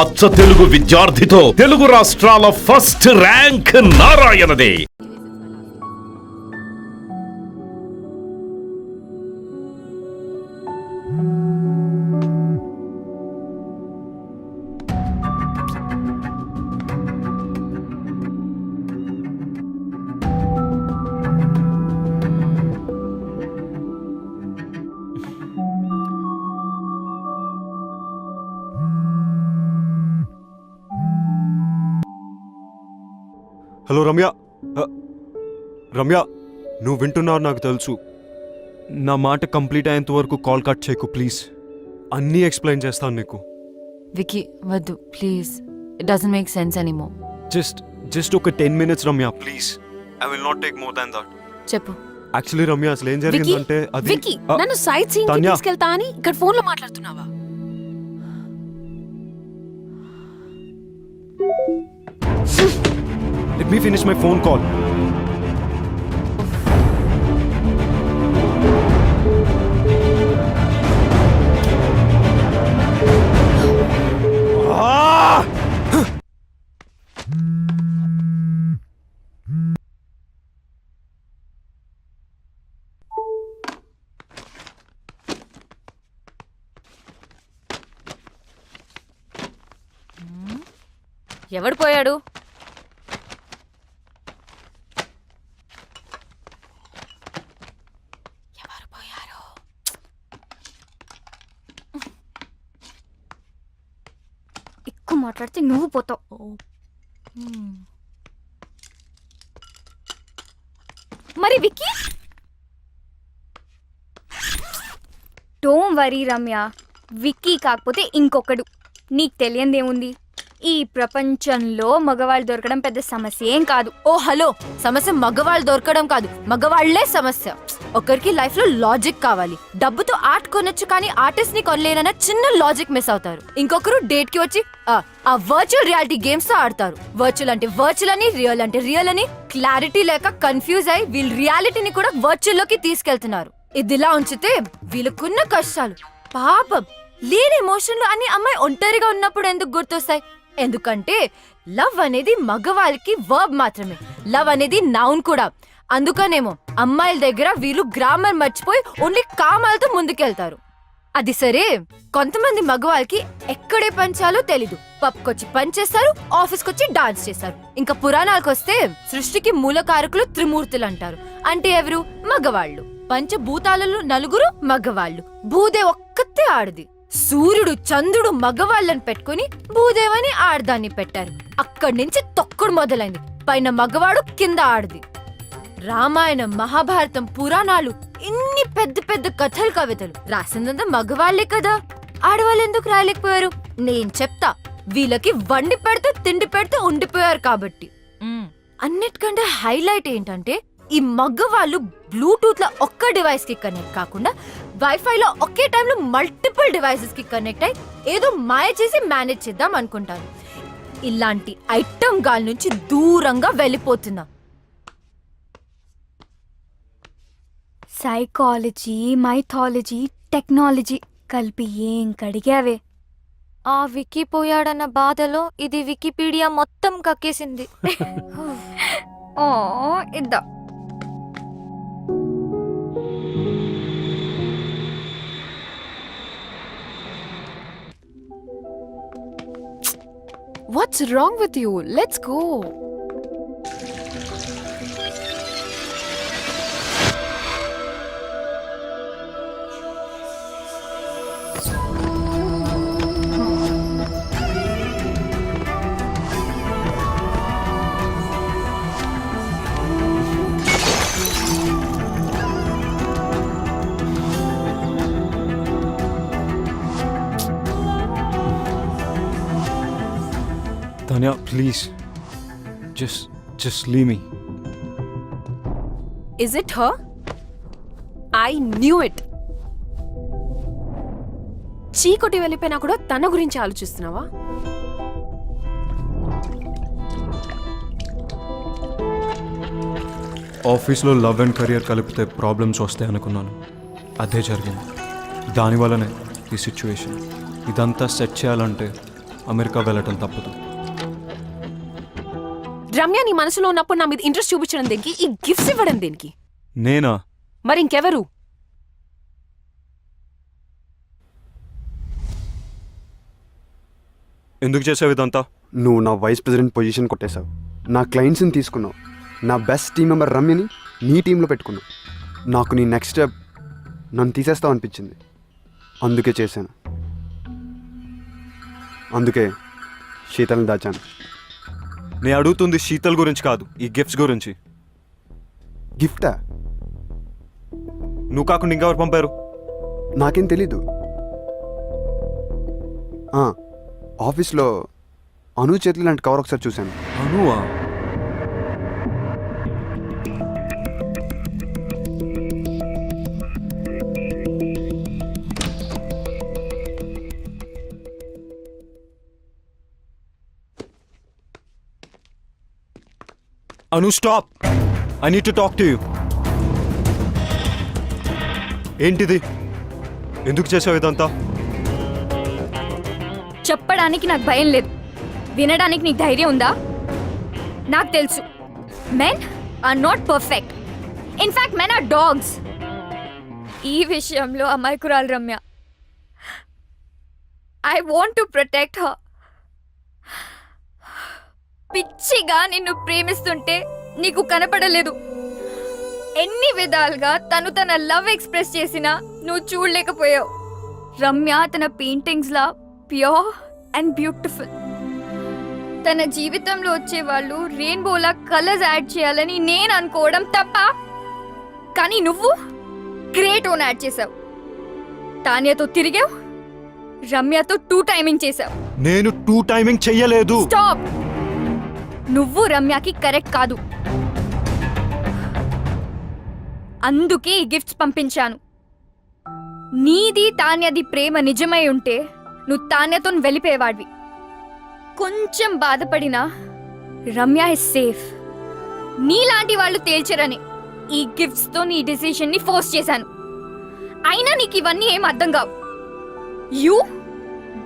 అచ్చ తెలుగు విద్యార్థితో తెలుగు రాష్ట్రాల ఫస్ట్ ర్యాంక్ నారాయణదే. హలో రమ్య, రమ్య నువ్వు వింటున్నావు నాకు తెలుసు. నా మాట కంప్లీట్ అయ్యేంత వరకు కాల్ కట్ చేయకు ప్లీజ్. అన్నీ ఎక్స్ప్లెయిన్ చేస్తాను నీకు. వికీ వద్దు please, it doesn't make sense anymore. Just ఒక 10 minutes Ramya please. I will not take more than that. చెప్పు. యాక్చువల్లీ రమ్య అసలు ఏం జరిగిందంటే అది వికీ నన్ను సైట్ సీయింగ్ కి తీసుకెళ్తా అని ఇక్కడ ఫోన్ లో మాట్లాడుతున్నావా? Let me finish my phone call. ఎవడు పోయాడు? ఎవరు పోయారు? ఎక్కువ మాట్లాడితే నువ్వు పోతావు. మరి విక్కీ? డోంట్ వరీ రమ్య, విక్కీ కాకపోతే ఇంకొకడు. నీకు తెలియందేముంది, ఈ ప్రపంచంలో మగవాళ్ళు దొరకడం పెద్ద సమస్య ఏం కాదు. ఓ హలో, సమస్య మగవాళ్ళు దొరకడం కాదు, మగవాళ్లే సమస్య. ఒకరికి లైఫ్ లో లాజిక్ కావాలి. డబ్బుతో ఆర్ట్ కొనొచ్చు కానీ ఆర్టిస్ట్ ని కొనలేనన్న చిన్న లాజిక్ మిస్ అవుతారు. ఇంకొకరు డేట్ కి వచ్చి ఆ వర్చువల్ రియాలిటీ గేమ్స్ తో ఆడతారు. వర్చువల్ అంటే వర్చువల్ అని, రియల్ అంటే రియల్ అని క్లారిటీ లేక కన్ఫ్యూజ్ అయి వీళ్ళు రియాలిటీని కూడా వర్చువల్ లోకి తీసుకెళ్తున్నారు. ఇదిలా ఉంచితే వీళ్ళకున్న కష్టాలు పాపం లేని ఎమోషన్లు అన్ని అమ్మాయి ఒంటరిగా ఉన్నప్పుడు ఎందుకు గుర్తొస్తాయి? ఎందుకంటే లవ్ అనేది మగవాళ్ళకి వర్బ్ మాత్రమే, లవ్ అనేది నౌన్ కూడా. అందుకనేమో అమ్మాయిల దగ్గర వీళ్ళు గ్రామర్ మర్చిపోయి ఓన్లీ కామాలతో ముందుకెళ్తారు. అది సరే, కొంతమంది మగవాళ్ళకి ఎక్కడే పంచాలో తెలీదు. పబ్కొచ్చి పంచేస్తారు, ఆఫీస్కొచ్చి డాన్స్ చేస్తారు. ఇంకా పురాణాలకు వస్తే సృష్టికి మూలకారకులు త్రిమూర్తులు అంటారు. అంటే ఎవరు? మగవాళ్ళు. పంచభూతాలలో నలుగురు మగవాళ్ళు, భూదేవి ఒక్కతే ఆడది. సూర్యుడు చంద్రుడు మగవాళ్ళని పెట్టుకుని భూదేవని ఆడదాన్ని పెట్టారు. అక్కడి నుంచి తొక్కుడు మొదలైంది. పైన మగవాడు, కింద ఆడది. రామాయణం, మహాభారతం, పురాణాలు, ఇన్ని పెద్ద పెద్ద కథలు కవితలు రాసిందంతా మగవాళ్లే కదా. ఆడవాళ్ళు ఎందుకు రాయలేకపోయారు? నేను చెప్తా. వీళ్ళకి వండి పెడితే తిండి పెడితే ఉండిపోయారు కాబట్టి. అన్నిటికంటే హైలైట్ ఏంటంటే ఈ మగవాళ్ళు బ్లూటూత్ లో ఒక్క డివైస్ కి కనెక్ట్ కాకుండా వైఫై లో ఒకే టైంలో మల్టిపుల్ డివైసెస్ కి కనెక్ట్ అయి ఏదో మాయ చేసి మేనేజ్ చేద్దాం అనుకుంటారు. ఇలాంటి ఐటమ్ గాల్ నుంచి దూరంగా వెళ్ళిపోతున్నా. సైకాలజీ, మైథాలజీ, టెక్నాలజీ కలిపి ఏం కడిగావే. ఆ వికీ పోయాడన్న బాధలో ఇది వికీపీడియా మొత్తం కక్కేసింది. ఓ ఇద్దా. What's wrong with you? Let's go. Tanya, please. Just leave me. Is it her? I knew it. చీకొట్టి వెళ్ళిపోయినా కూడా తన గురించి ఆలోచిస్తున్నావా? ఆఫీస్లో లవ్ అండ్ కెరియర్ కలిపితే ప్రాబ్లమ్స్ వస్తాయి అనుకున్నాను. అదే జరిగింది. దానివల్లనే ఈ సిచ్యువేషన్. ఇదంతా సెట్ చేయాలంటే అమెరికా వెళ్ళటం తప్పదు. రమ్య నీ మనసులో ఉన్నప్పుడు నా మీద ఇంట్రెస్ట్ చూపించడం దేనికి? ఈ గిఫ్ట్స్ ఇవ్వడం దేనికి? నేనా? మరి ఇంకెవరు? ఎందుకు చేసావు ఇదంతా? నువ్వు నా వైస్ ప్రెసిడెంట్ పొజిషన్ కొట్టేశావు, నా క్లయింట్స్ని తీసుకున్నావు, నా బెస్ట్ టీం మెంబర్ రమ్యని నీ టీంలో పెట్టుకున్నావు. నాకు నీ నెక్స్ట్ స్టెప్ నన్ను తీసేస్తావు అనిపించింది, అందుకే చేశాను. అందుకే శీతల్ని దాచాను. నేను అడుగుతుంది శీతల్ గురించి కాదు, ఈ గిఫ్ట్స్ గురించి. గిఫ్టా? నువ్వు కాకుండా ఇంకెవరు పంపారు? నాకేం తెలీదు. ఆఫీస్లో అను చేతులు లాంటి కవర్ ఒకసారి చూశాను. అనువా? Anu, stop! I need to talk to you. ఏంటిది? ఎందుకు చేసావు ఇదంతా? చెప్పడానికి నాకు భయం లేదు, వినడానికి నీకు ధైర్యం ఉందా? నాకు తెలుసు, men are not perfect. In fact men are dogs. ఈ విషయంలో అమాయకురాలు Ramya. I want to protect her. పిచ్చిగా నిన్ను ప్రేమిస్తుంటే నీకు కనపడలేదు. ఎన్ని విధాలుగా తను తన లవ్ ఎక్స్ప్రెస్ చేసినా నువ్వు చూడలేకపోయావు. రమ్య తన paintings law pure and beautiful. తన జీవితంలో వచ్చే వాళ్ళు రెయిన్బోలా కలర్స్ యాడ్ చేయాలని నేను అనుకోవడం తప్ప, కానీ నువ్వు గ్రేట్ ఓన్ యాడ్ చేసావు. తాన్యతో తిరిగావు, రమ్యతో 2 టైమింగ్ చేసావు. నేను 2 టైమింగ్ చెయ్యలేదు. స్టాప్! నువ్వు రమ్యకి కరెక్ట్ కాదు, అందుకే ఈ గిఫ్ట్స్ పంపించాను. నీది తాన్యది ప్రేమ నిజమై ఉంటే నువ్వు తాన్యతో వెళ్ళిపోయేవాడివి. కొంచెం బాధపడినా రమ్య ఇస్ సేఫ్. నీలాంటి వాళ్ళు తేల్చరని ఈ గిఫ్ట్స్ తో నీ డిసిషన్ ని ఫోర్స్ చేశాను. అయినా నీకు ఇవన్నీ ఏం అర్థం కావు. You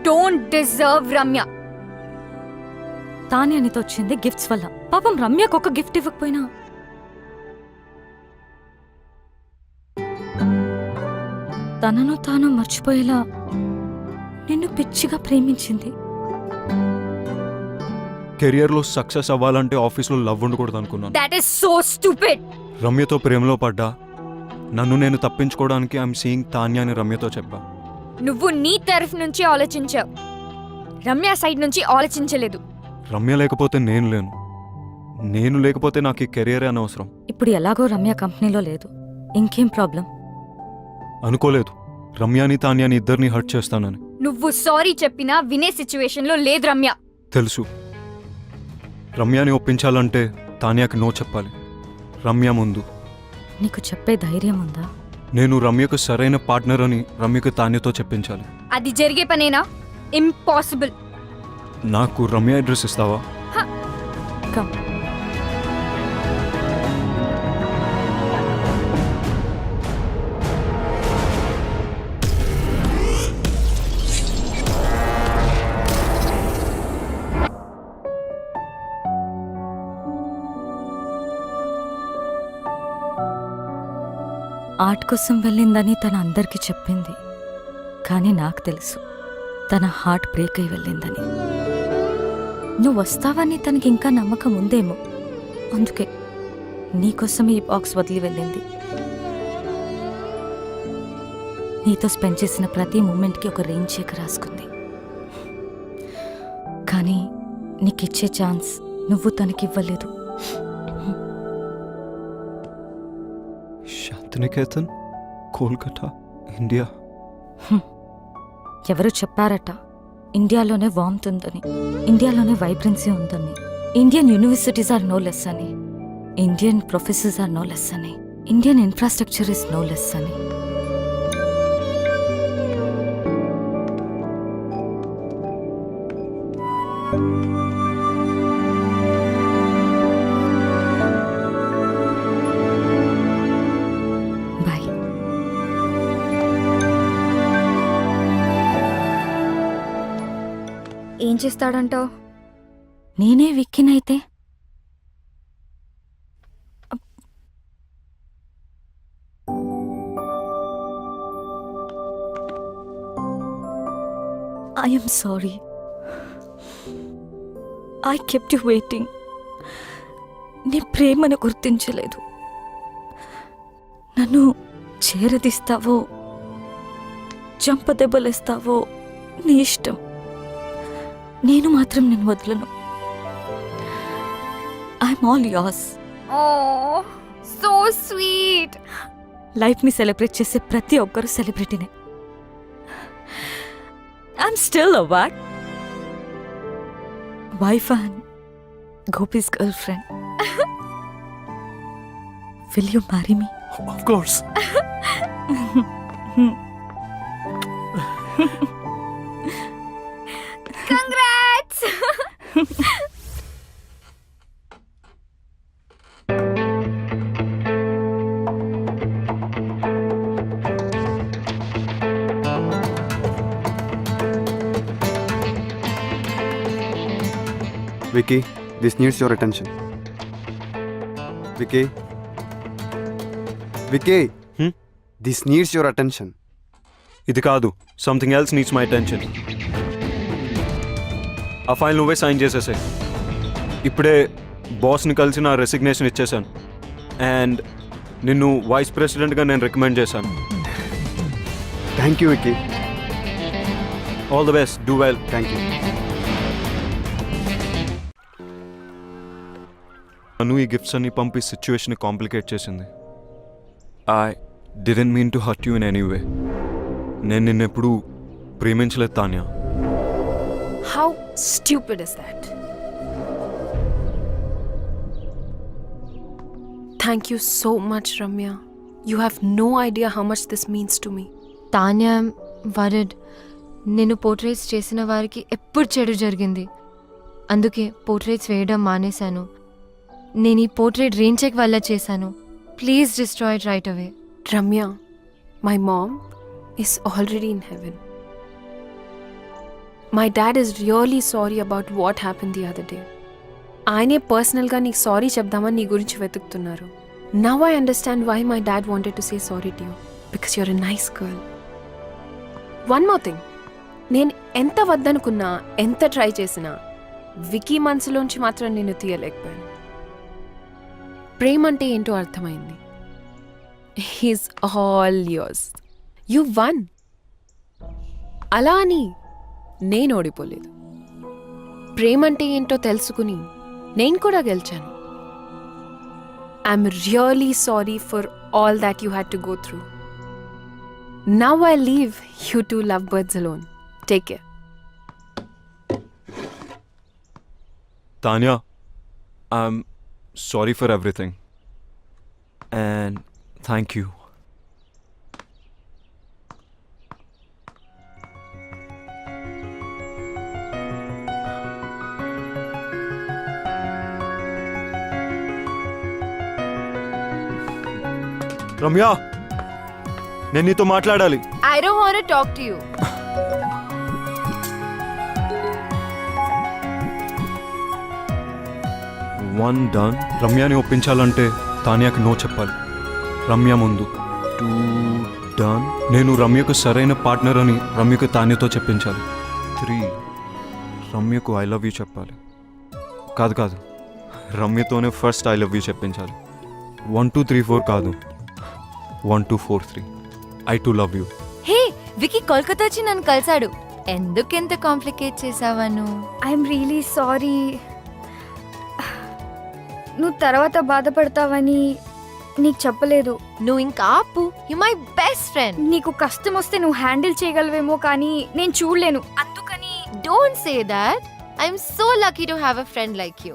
don't deserve Ramya. తానే అనితో వచ్చింది గిఫ్ట్స్ వల్ల. పాపం రమ్యకు ఒక గిఫ్ట్ ఇవ్వకపోయినా తనను తాను మర్చిపోయేలా నిన్ను పిచ్చిగా ప్రేమించింది. కెరియర్లో సక్సెస్ అవ్వాలంటే ఆఫీస్లో లవ్ ఉండకూడదు అనుకున్నాను. That is so stupid. రమ్యతో ప్రేమలో పడ్డా. నన్ను నేను తప్పించుకోవడానికి ఐఎమ్ సీయింగ్ తాన్య అని రమ్యతో చెప్పా. నువ్వు నీ తరఫు నుంచి ఆలోచించావు, రమ్య సైడ్ నుంచి ఆలోచించలేదు. రమ్య లేకపోతే నేను లేను, నేను లేకపోతే నాకు ఈ కెరియరే అనవసరం. ఇప్పుడు ఎలాగో రమ్య కంపెనీలో లేదు, ఇంకేం ప్రాబ్లం? అనుకోలేదు రమ్యాని తాన్యాని ఇద్దరిని హర్ట్ చేస్తానని. నువ్వు సారీ చెప్పినా వినే సిచ్యువేషన్ లో లేదు రమ్య. తెలుసు. రమ్యాని ఒప్పించాలంటే తాన్యాకి నో చెప్పాలి. రమ్య ముందు. నీకు చెప్పే ధైర్యం ఉందా? నేను రమ్యకు సరైన పార్ట్నర్ అని రమ్యకు తాన్యతో చెప్పించాలి. అది జరిగే పనేనా? ఇంపాసిబుల్. నాకు రమ్య అడ్రస్ ఇస్తావా? కమ్. ఆర్ట్ కోసం వెళ్ళిందని తన అందరికీ చెప్పింది, కానీ నాకు తెలుసు తన హార్ట్ బ్రేక్ అయి వెళ్ళిందని. నువ్వు వస్తావని తనకి ఇంకా నమ్మకం ఉందేమో, అందుకే నీకోసం ఈ బాక్స్ వదిలి వెళ్ళింది. నీతో స్పెండ్ చేసిన ప్రతి మూమెంట్కి ఒక రెయిన్ చెక్ రాసుకుంది. కానీ నీకిచ్చే ఛాన్స్ నువ్వు తనకివ్వలేదు. శాంతినికేతన్, కోల్కతా, ఇండియా. ఎవరు చెప్పారట ఇండియాలోనే వార్మ్త్ ఉందని, ఇండియాలోనే వైబ్రెన్సీ ఉందని, Indian universities are no less అని, Indian professors are no less అని, Indian infrastructure is no less అని. బాయ్. ఏం చేస్తాడంటావు? నేనే విక్కినైతే I'm sorry. I kept you waiting. నీ ప్రేమను గుర్తించలేదు. నన్ను చేరదీస్తావో చంపదెబ్బలేస్తావో నీ ఇష్టం. నేను మాత్రం నేను వదలను. I'm all yours. Oh so sweet. లైఫ్ని సెలబ్రేట్ చేసే ప్రతి ఒక్కరు సెలబ్రిటీనే. I'm still a wife and Gopi's girlfriend. Will you marry me? Of course. Congrats. Vicky, this needs your attention. Vicky. Vicky. Hmm? This needs your attention. ఇది కాదు, something else needs my attention. ఆ file నువ్వే sign చేసేసాయి. ఇప్పుడే బాస్ని కలిసి నా resignation ఇచ్చేసాను. And నిన్ను vice ప్రెసిడెంట్గా నేను రికమెండ్ చేశాను. Thank you, Vicky. All the best. Do well. Thank you. నన్ను ఈ గిఫ్ట్స్ అన్ని పంపి సిచ్యువేషన్ కాంప్లికేట్ చేసింది. I didn't mean to hurt you in any way. నేను నిన్నెప్పుడు ప్రేమించలేదు Tanya. How stupid is that? Thank you so much, Ramya. You have no idea how much this means to me. Tanya word. నేను portraits చేసిన వారికి ఎప్పుడు చెడు జరిగింది. అందుకే portraits వేయడం మానేశాను. నేను ఈ పోర్ట్రేట్ రెయిన్ చెక్ వల్ల చేశాను. Please destroy it right away. Ramya, my mom is already in heaven. My dad is really sorry about what happened the other day. ఆయనే పర్సనల్గా నీకు సారీ చెప్దామని నీ గురించి వెతుకుతున్నారు. Now I understand why my dad wanted to say sorry to you. Because you're a nice girl. One more thing. నేను ఎంత వద్దనుకున్నా, ఎంత ట్రై చేసినా వికీ మనసులోంచి మాత్రం నేను తీయలేకపోయాను. ప్రేమ అంటే ఏంటో అర్థమైంది. He's all yours. You one. అలా అని నేను ఓడిపోలేదు. ప్రేమ అంటే ఏంటో తెలుసుకుని నేను కూడా గెలిచాను. I'm really sorry for all that you had to go through. Now I leave you to love birds alone. Take care. Tanya, I'm sorry for everything. And thank you. Ramya, నేను నీతో మాట్లాడాలి. I don't want to talk to you. One done. రమ్యని ఒప్పించాలంటే తాన్యాకి no చెప్పాలి. రమ్య ముందు. Two done. నేను రమ్యకు సరైన పార్ట్నర్ అని రమ్యకు తాన్యతో చెప్పించాలి. 3 రమ్యకు ఐ లవ్ యూ చెప్పాలి. కాదు, రమ్యతోనే ఫస్ట్ ఐ లవ్ యూ చెప్పించాలి. 1 2 3 4 కాదు, 1 2 4 3. I too love you. Hey, Vicky Kolkata వచ్చి నన్ను కలిసాడు. ఎందుకెంత కాంప్లికేట్ చేసావను? I'm really sorry. నువ్వు తర్వాత బాధపడతావని నీకు చెప్పలేదు. నువ్వు ఇంకా ఆపు. You my best friend. నీకు కష్టం వస్తే నువ్వు హ్యాండిల్ చేయగలవేమో కానీ నేను చూడలేను. అందుకని don't say that. I'm so lucky to have a friend like you.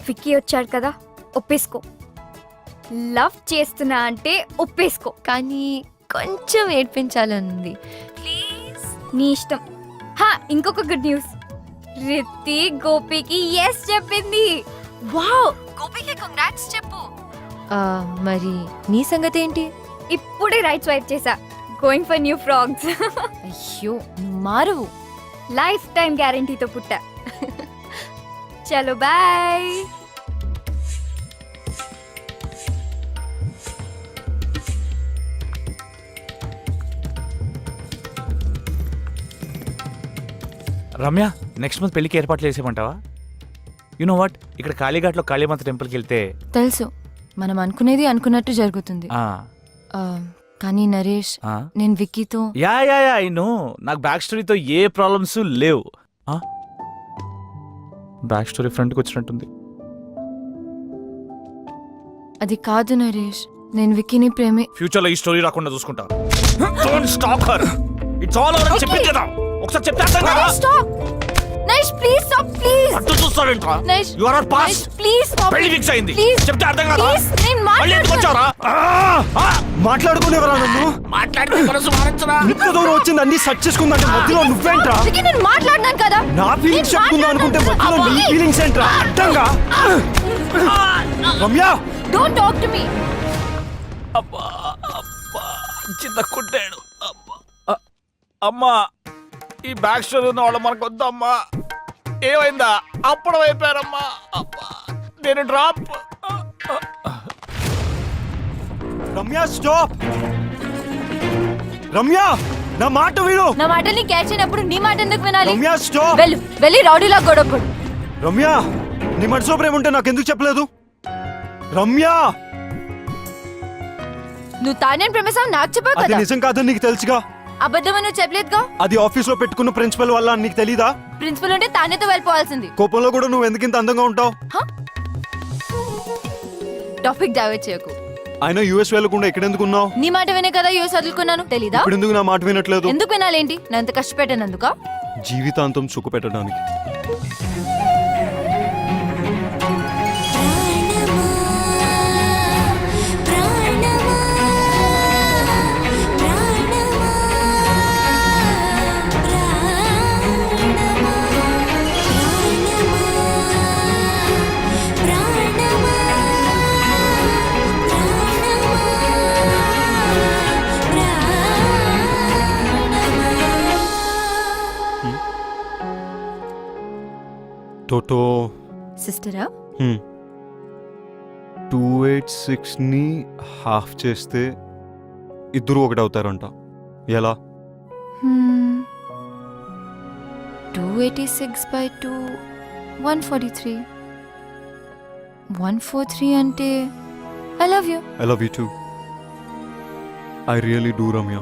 Vicky వచ్చాడు కదా, ఒప్పేసుకో. లవ్ చేస్తున్నా అంటే ఒప్పేసుకో. కానీ కొంచెం ఏడ్పించాలనుంది. ప్లీజ్. నీ ఇష్టం. ఇంకొక గుడ్ న్యూస్. రిత్తి గోపికి ఎస్ చెప్పింది. వావ్, గోపికి కంగ్రాట్స్ చెప్పు. మరి నీ సంగతి ఏంటి? ఇప్పుడే రైట్ స్వైప్ చేసా. Going for new frogs. అయ్యో, నువ్వు మారు. లైఫ్ టైం గ్యారంటీతో పుట్టా. చలో బాయ్. రమ్య, నెక్స్ట్ మంత్ పెళ్లికి ఏర్పాట్లు చేసేమంటావా? యు నో వాట్, ఇక్కడ కాళీఘాట్లో కాళీమాత టెంపుల్కి వెళ్తే తెలుసు, మనం అనుకునేది అనుకున్నట్టు జరుగుతుంది. ఆ, కానీ నరేష్, ఆ. నేను విక్కీతో yeah yeah yeah I know. నాకు బ్యాక్ స్టోరీతో ఏ ప్రాబ్లమ్స్ లేవు. బ్యాక్ స్టోరీ ఫ్రంట్కి వచ్చినట్టుంది. అది కాదు నరేష్, నేను విక్కీని ఫ్యూచర్ లో ఈ స్టోరీ రాకుండా చూసుకుంటా. Don't stop her. It's all over. చెప్పింది కదా, ఒకసారి చెప్తే అర్థం కదా. Naresh please stop, please. అటు చూస్తావేంట్రా? Naresh, you are our past. Please stop. పెళ్లి ఫిక్స్ అయింది. ప్లీజ్ చెప్తే అర్థం కదా. ప్లీజ్, నేను మళ్ళీ ఎందుకు వచ్చావురా? మాట్లాడుకునేవరా నన్ను? మాట్లాడితే మనసు మారచ్చురా. ఇంత దూరం వచ్చింది అన్ని సెర్చ్ చేసుకుందంటే మధ్యలో నువ్వేంట్రా? విక్కీ, నేను మాట్లాడినాను కదా. నా ఫీలింగ్స్ చెప్పుకుందాం అనుకుంటే మధ్యలో నీ ఫీలింగ్స్ ఏంట్రా? అర్థంగా? Ramya, don't talk to me. అబ్బా అబ్బా, చిన్న కుట్టాడు. అబ్బా అమ్మా, ఈ బ్యాక్ స్టోరీ ఉన్న వాళ్ళు మనకు వద్దమ్మా. ఏమైందా? అప్పుడు అయిపోయారమ్మా. అబ్బా, నేను డ్రాప్. రమ్య స్టాప్. రమ్య, నా మాట విను. నా మాటల్ని క్యాచ్ అయినప్పుడు నీ మాట ఎందుకు వినాలి? రమ్య స్టాప్. వెళ్ళి రౌడీలా గొడవపడు. రమ్య, నీ మనసులో ప్రేమ ఉంటే నాకు ఎందుకు చెప్పలేదు? రమ్య, నువ్వు తానేం ప్రేమిస్తావు నాకు చెప్పావు అది కదా. నిజం కాదని నీకు తెలుసుగా. అబద్ధమని నువ్వు చెప్పలేదుగా. అది ఆఫీస్ లో పెట్టుకున్న ప్రిన్సిపల్ వల్ల అని నీకు తెలీదా? ప్రిన్సిపల్ ఉంటే తానేతో వెళ్ళిపోవాల్సింది. కోపంలో కూడా నువ్వు ఎందుకు ఇంత అందంగా ఉంటావు? టాపిక్ డైవర్ట్ చేయకు. ఆయన యూఎస్ వెళ్ళకుండా ఇక్కడ ఎందుకు ఉన్నావు? నీ మాట వినే కదా యూఎస్ వదులుకున్నాను, తెలీదా? ఇప్పుడు ఎందుకు నా మాట వినట్లేదు? ఎందుకు వినాలేంటి? నేను ఎంత కష్టపెట్టానందుక? జీవితాంతం సుఖ పెట్టడానికి. టోటో సిస్టరా? 286 ని హాఫ్ చేస్తే ఇద్దరు ఒకటి అవుతారంట. ఎలా? 286 by 2 143. 143 అంటే I love you. I love you two. I really do Ramya.